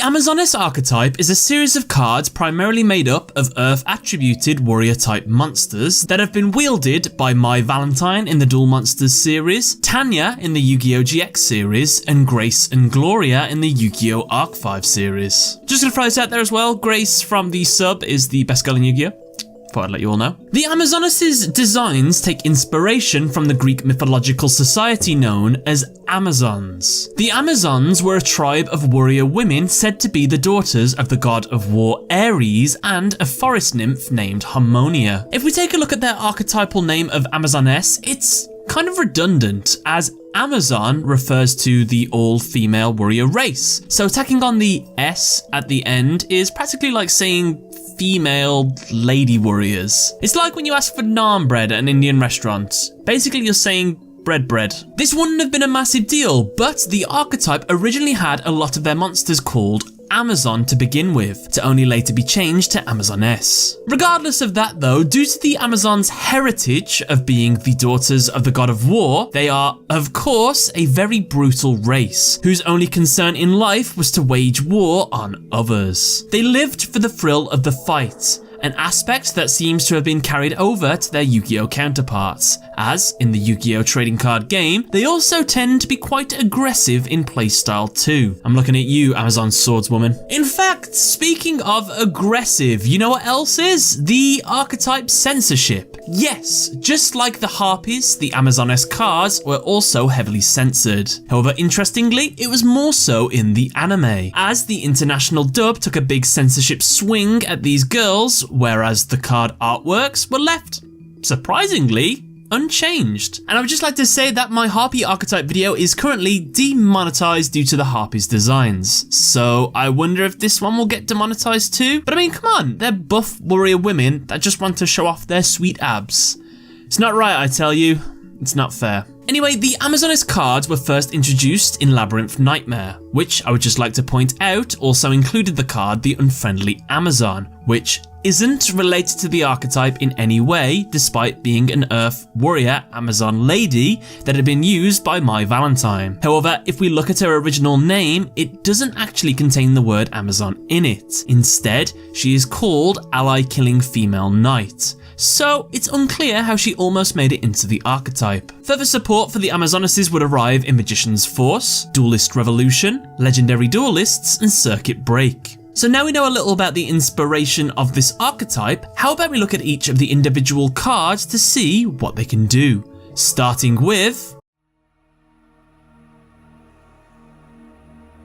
Amazoness archetype is a series of cards primarily made up of Earth-attributed warrior-type monsters that have been wielded by My Valentine in the Duel Monsters series, Tanya in the Yugioh GX series, and Grace and Gloria in the Yugioh Arc 5 series. Just gonna throw this out there as well, Grace from the sub is the best girl in Yu-Gi-Oh! Thought I'd let you all know. The Amazoness' designs take inspiration from the Greek mythological society known as Amazons. The Amazons were a tribe of warrior women said to be the daughters of the god of war Ares and a forest nymph named Harmonia. If we take a look at their archetypal name of Amazoness, it's kind of redundant, as Amazon refers to the all-female warrior race. So tacking on the S at the end is practically like saying female lady warriors. It's like when you ask for naan bread at an Indian restaurant. Basically you're saying bread. This wouldn't have been a massive deal, but the archetype originally had a lot of their monsters called Amazon to begin with, to only later be changed to Amazoness. Regardless of that though, due to the Amazons' heritage of being the daughters of the god of war, they are, of course, a very brutal race, whose only concern in life was to wage war on others. They lived for the thrill of the fight, an aspect that seems to have been carried over to their Yu-Gi-Oh! Counterparts, as, in the Yu-Gi-Oh! Trading card game, they also tend to be quite aggressive in playstyle too. I'm looking at you, Amazon Swordswoman. In fact, speaking of aggressive, you know what else is? The archetype censorship. Yes, just like the Harpies, the Amazoness cards were also heavily censored. However, interestingly, it was more so in the anime, as the international dub took a big censorship swing at these girls, whereas the card artworks were left, surprisingly, unchanged. And I would just like to say that my Harpy archetype video is currently demonetized due to the Harpies designs. So I wonder if this one will get demonetized too. But I mean, come on, they're buff warrior women that just want to show off their sweet abs. It's not right, I tell you. It's not fair. Anyway, the Amazoness cards were first introduced in Labyrinth Nightmare, which I would just like to point out also included the card the Unfriendly Amazon, which isn't related to the archetype in any way, despite being an Earth warrior Amazon lady that had been used by My Valentine. However, if we look at her original name, it doesn't actually contain the word Amazon in it. Instead, she is called Ally Killing Female Knight. So it's unclear how she almost made it into the archetype. Further support for the Amazonesses would arrive in Magician's Force, Duelist Revolution, Legendary Duelists, and Circuit Break. So now we know a little about the inspiration of this archetype, how about we look at each of the individual cards to see what they can do. Starting with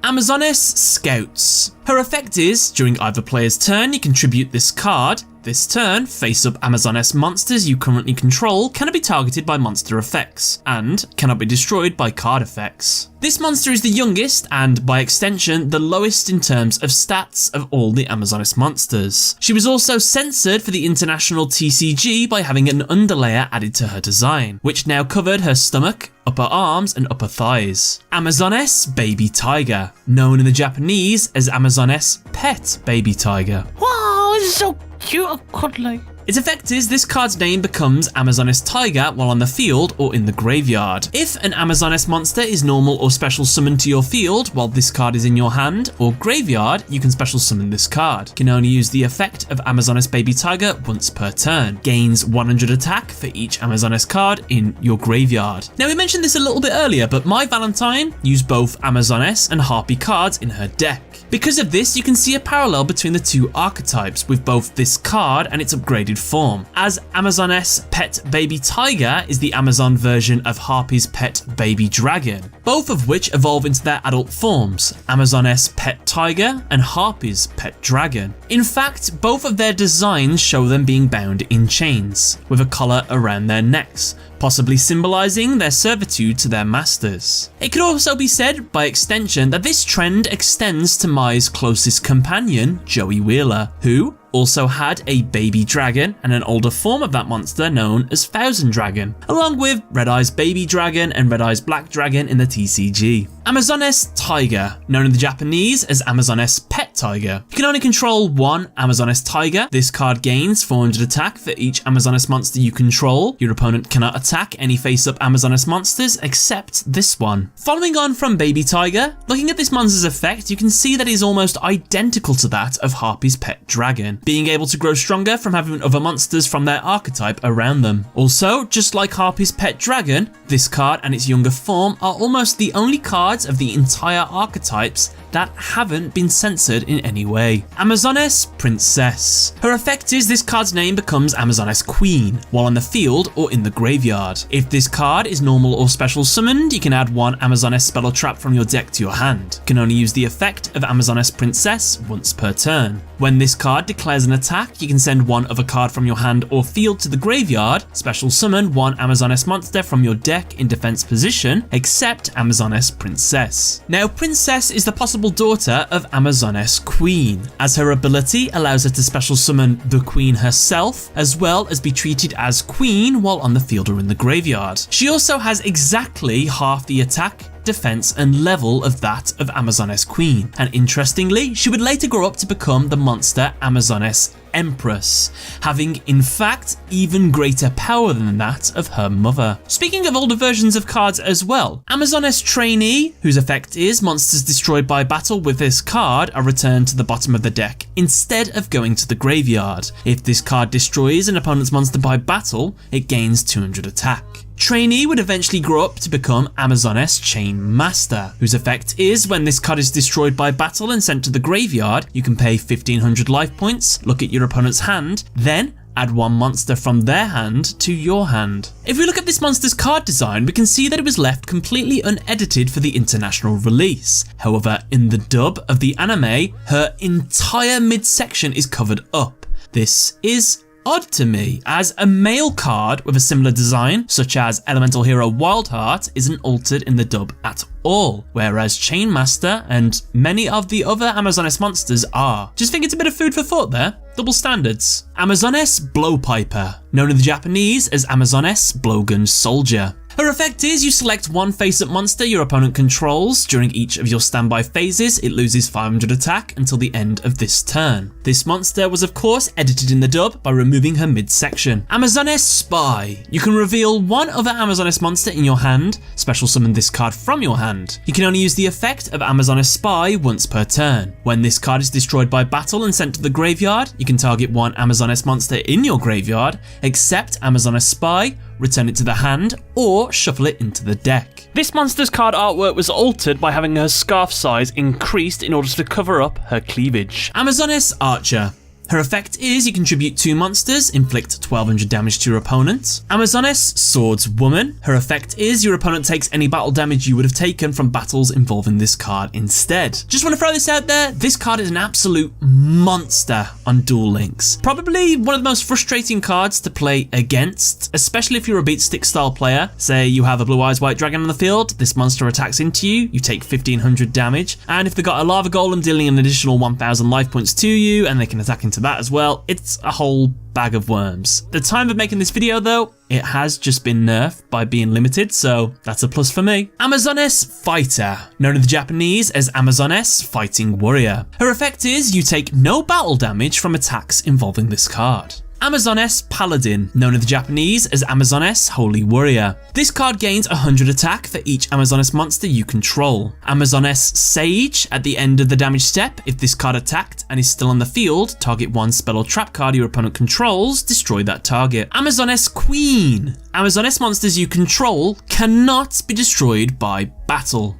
Amazoness Scouts. Her effect is, during either player's turn, you contribute this card. This turn, face-up Amazoness monsters you currently control cannot be targeted by monster effects, and cannot be destroyed by card effects. This monster is the youngest, and by extension, the lowest in terms of stats of all the Amazoness monsters. She was also censored for the international TCG by having an underlayer added to her design, which now covered her stomach, upper arms, and upper thighs. Amazoness Baby Tiger, known in the Japanese as Amazoness Pet Baby Tiger. Wow, it's so cute and cuddly. Its effect is this card's name becomes Amazoness Tiger while on the field or in the graveyard. If an Amazoness monster is normal or special summoned to your field while this card is in your hand or graveyard, you can special summon this card. You can only use the effect of Amazoness Baby Tiger once per turn. Gains 100 attack for each Amazoness card in your graveyard. Now we mentioned this a little bit earlier, but My Valentine used both Amazoness and Harpy cards in her deck. Because of this, you can see a parallel between the two archetypes with both this card and its upgraded form, as Amazoness Pet Baby Tiger is the Amazon version of Harpy's Pet Baby Dragon, both of which evolve into their adult forms, Amazoness Pet Tiger and Harpy's Pet Dragon. In fact, both of their designs show them being bound in chains, with a collar around their necks, possibly symbolizing their servitude to their masters. It could also be said, by extension, that this trend extends to Mai's closest companion, Joey Wheeler, who also had a baby dragon and an older form of that monster known as Thousand Dragon, along with Red Eye's Baby Dragon and Red Eye's Black Dragon in the TCG. Amazoness Tiger, known in the Japanese as Amazoness Pet Tiger. You can only control one Amazoness Tiger. This card gains 400 attack for each Amazoness monster you control. Your opponent cannot attack any face-up Amazoness monsters except this one. Following on from Baby Tiger, looking at this monster's effect, you can see that it is almost identical to that of Harpy's pet dragon, being able to grow stronger from having other monsters from their archetype around them. Also, just like Harpy's pet dragon, this card and its younger form are almost the only cards of the entire archetypes that haven't been censored in any way. Amazoness Princess. Her effect is this card's name becomes Amazoness Queen while on the field or in the graveyard. If this card is normal or special summoned, you can add one Amazoness spell or trap from your deck to your hand. You can only use the effect of Amazoness Princess once per turn. When this card declares an attack, you can send one other card from your hand or field to the graveyard, special summon one Amazoness monster from your deck in defense position, except Amazoness Princess. Now, Princess is the possible daughter of Amazoness Queen, as her ability allows her to special summon the Queen herself, as well as be treated as Queen while on the field or in the graveyard. She also has exactly half the attack, defense and level of that of Amazoness Queen, and interestingly, she would later grow up to become the monster Amazoness Empress, having in fact even greater power than that of her mother. Speaking of older versions of cards as well, Amazoness Trainee, whose effect is monsters destroyed by battle with this card are returned to the bottom of the deck instead of going to the graveyard. If this card destroys an opponent's monster by battle, it gains 200 attack. Trainee would eventually grow up to become Amazoness Chain Master, whose effect is when this card is destroyed by battle and sent to the graveyard, you can pay 1500 life points, look at your opponent's hand, then add one monster from their hand to your hand. If we look at this monster's card design, we can see that it was left completely unedited for the international release. However, in the dub of the anime, her entire midsection is covered up. This is odd to me, as a male card with a similar design, such as Elemental Hero Wildheart, isn't altered in the dub at all, whereas Chainmaster and many of the other Amazoness monsters are. Just think it's a bit of food for thought there. Double standards. Amazoness Blowpiper, known in the Japanese as Amazoness Blowgun Soldier. Her effect is you select one face-up monster your opponent controls. During each of your standby phases, it loses 500 attack until the end of this turn. This monster was of course edited in the dub by removing her midsection. Amazoness Spy. You can reveal one other Amazoness monster in your hand, special summon this card from your hand. You can only use the effect of Amazoness Spy once per turn. When this card is destroyed by battle and sent to the graveyard, you can target one Amazoness monster in your graveyard, except Amazoness Spy, return it to the hand, or shuffle it into the deck. This monster's card artwork was altered by having her scarf size increased in order to cover up her cleavage. Amazoness Archer. Her effect is you contribute 2 monsters, inflict 1200 damage to your opponent. Amazoness Swordswoman. Her effect is your opponent takes any battle damage you would have taken from battles involving this card instead. Just want to throw this out there, this card is an absolute monster on Duel Links. Probably one of the most frustrating cards to play against, especially if you're a beat stick style player. Say you have a Blue Eyes White Dragon on the field, this monster attacks into you, you take 1500 damage, and if they got a Lava Golem dealing an additional 1000 life points to you, and they can attack into that as well, it's a whole bag of worms. The time of making this video though, it has just been nerfed by being limited, so that's a plus for me. Amazoness Fighter, known in the Japanese as Amazoness Fighting Warrior. Her effect is you take no battle damage from attacks involving this card. Amazoness Paladin, known in the Japanese as Amazoness Holy Warrior. This card gains 100 attack for each Amazoness monster you control. Amazoness Sage, at the end of the damage step, if this card attacked and is still on the field, target one spell or trap card your opponent controls, destroy that target. Amazoness Queen. Amazoness monsters you control cannot be destroyed by battle.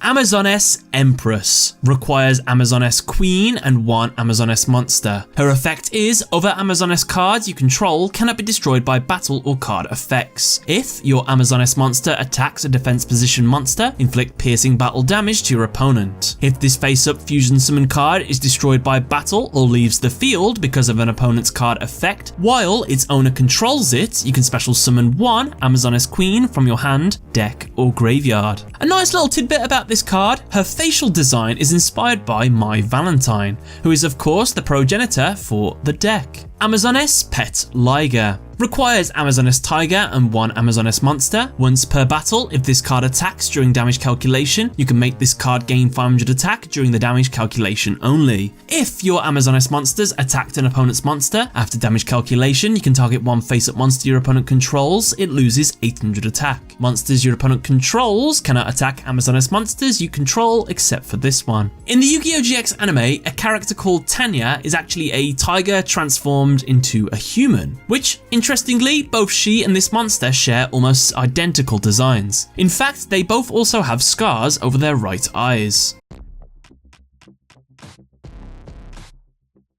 Amazoness Empress requires Amazoness Queen and one Amazoness monster. Her effect is other Amazoness cards you control cannot be destroyed by battle or card effects. If your Amazoness monster attacks a defense position monster, inflict piercing battle damage to your opponent. If this face-up fusion summon card is destroyed by battle or leaves the field because of an opponent's card effect, while its owner controls it, you can special summon one Amazoness Queen from your hand, deck, or graveyard. A nice little tidbit about this card, her facial design is inspired by My Valentine, who is of course the progenitor for the deck. Amazoness Pet Liger. Requires Amazoness Tiger and 1 Amazoness Monster. Once per battle, if this card attacks during damage calculation, you can make this card gain 500 attack during the damage calculation only. If your Amazoness monsters attacked an opponent's monster, after damage calculation, you can target 1 face-up monster your opponent controls, it loses 800 attack. Monsters your opponent controls cannot attack Amazoness monsters you control except for this one. In the Yu-Gi-Oh! GX anime, a character called Tanya is actually a tiger transformed into a human, which, interestingly, both she and this monster share almost identical designs. In fact, they both also have scars over their right eyes.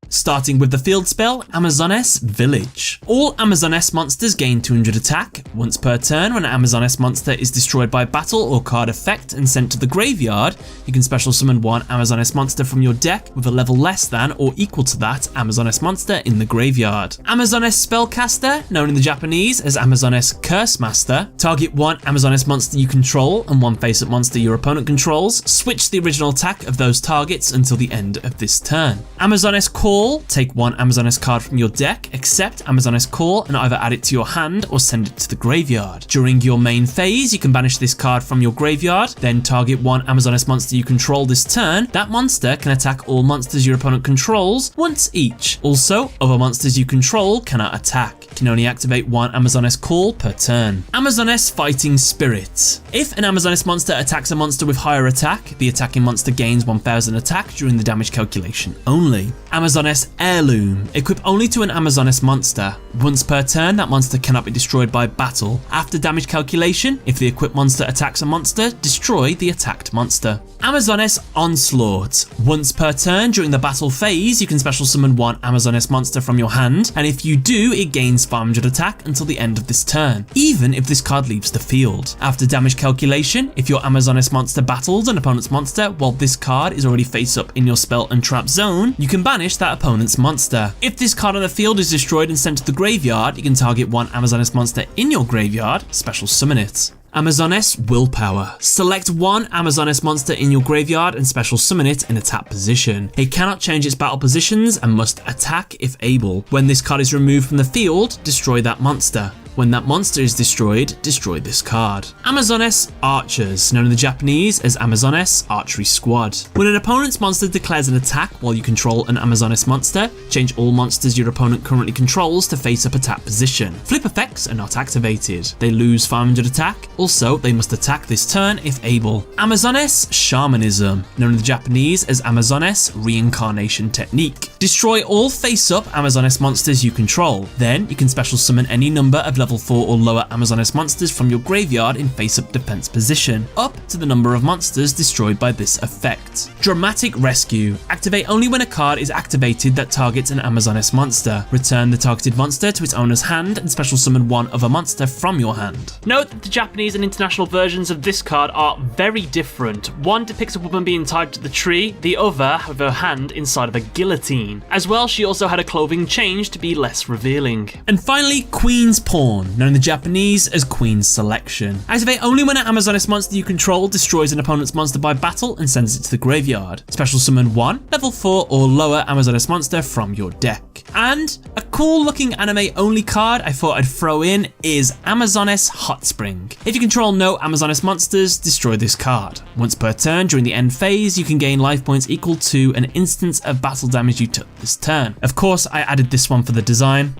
Starting with the field spell, Amazoness Village. All Amazoness monsters gain 200 attack. Once per turn, when an Amazoness monster is destroyed by battle or card effect and sent to the graveyard, you can special summon 1 Amazoness monster from your deck with a level less than or equal to that Amazoness monster in the graveyard. Amazoness Spellcaster, known in the Japanese as Amazoness Curse Master, target 1 Amazoness monster you control and 1 face-up monster your opponent controls. Switch the original attack of those targets until the end of this turn. Amazoness Call, take 1 Amazoness card from your deck, accept Amazoness Call and either add it to your hand or send it to the graveyard. During your main phase, you can banish this card from your graveyard, then target 1 Amazoness monster you control this turn. That monster can attack all monsters your opponent controls once each. Also, other monsters you control cannot attack. You can only activate 1 Amazoness Call per turn. Amazoness Fighting Spirit. If an Amazoness monster attacks a monster with higher attack, the attacking monster gains 1000 attack during the damage calculation only. Amazoness Heirloom. Equip only to an Amazoness monster. Once per turn, that monster cannot be destroyed by battle. After damage calculation, if the equipped monster attacks a monster, destroy the attacked monster. Amazoness Onslaught. Once per turn during the battle phase, you can special summon 1 Amazoness monster from your hand, and if you do, it gains 500 attack until the end of this turn, even if this card leaves the field. After damage calculation, if your Amazoness monster battles an opponent's monster while this card is already face up in your spell and trap zone, you can banish that opponent's monster. If this card on the field is destroyed and sent to the graveyard, you can target 1 Amazoness monster in your graveyard, special summon it. Amazoness Willpower. Select 1 Amazoness monster in your graveyard and special summon it in a tap position. It cannot change its battle positions and must attack if able. When this card is removed from the field, destroy that monster. When that monster is destroyed, destroy this card. Amazoness Archers, known in the Japanese as Amazoness Archery Squad. When an opponent's monster declares an attack while you control an Amazoness monster, change all monsters your opponent currently controls to face up attack position. Flip effects are not activated. They lose 500 attack. Also, they must attack this turn if able. Amazoness Shamanism, known in the Japanese as Amazoness Reincarnation Technique. Destroy all face-up Amazoness monsters you control. Then, you can special summon any number of level 4 or lower Amazoness monsters from your graveyard in face-up defense position, up to the number of monsters destroyed by this effect. Dramatic Rescue. Activate only when a card is activated that targets an Amazoness monster. Return the targeted monster to its owner's hand and special summon 1 other monster from your hand. Note that the Japanese and international versions of this card are very different. One depicts a woman being tied to the tree, the other with her hand inside of a guillotine. As well, she also had a clothing change to be less revealing. And finally, Queen's Pawn, known in the Japanese as Queen's Selection. Activate only when an Amazoness monster you control destroys an opponent's monster by battle and sends it to the graveyard. Special summon 1 level 4 or lower Amazoness monster from your deck. And a cool looking anime only card I thought I'd throw in is Amazoness Hot Spring. If you control no Amazoness monsters, destroy this card. Once per turn during the end phase, you can gain life points equal to an instance of battle damage you took this turn. Of course, I added this one for the design.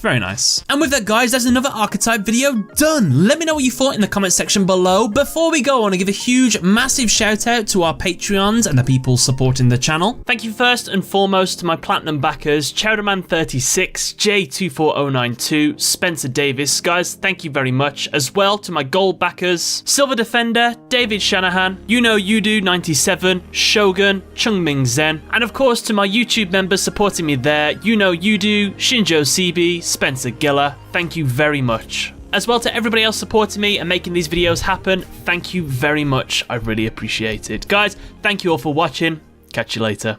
Very nice. And with that, guys, that's another Archetype video done. Let me know what you thought in the comment section below. Before we go, I want to give a huge, massive shout out to our Patreons and the people supporting the channel. Thank you first and foremost to my platinum backers, Chowderman36, J24092, Spencer Davis. Guys, thank you very much. As well to my gold backers, Silver Defender, David Shanahan, YouKnowYouDo97, Shogun, Chungming Zen, and of course to my YouTube members supporting me there, YouKnowYouDo, Shinjo CB, Spencer Giller, thank you very much. As well to everybody else supporting me and making these videos happen, thank you very much, I really appreciate it. Guys, thank you all for watching, catch you later.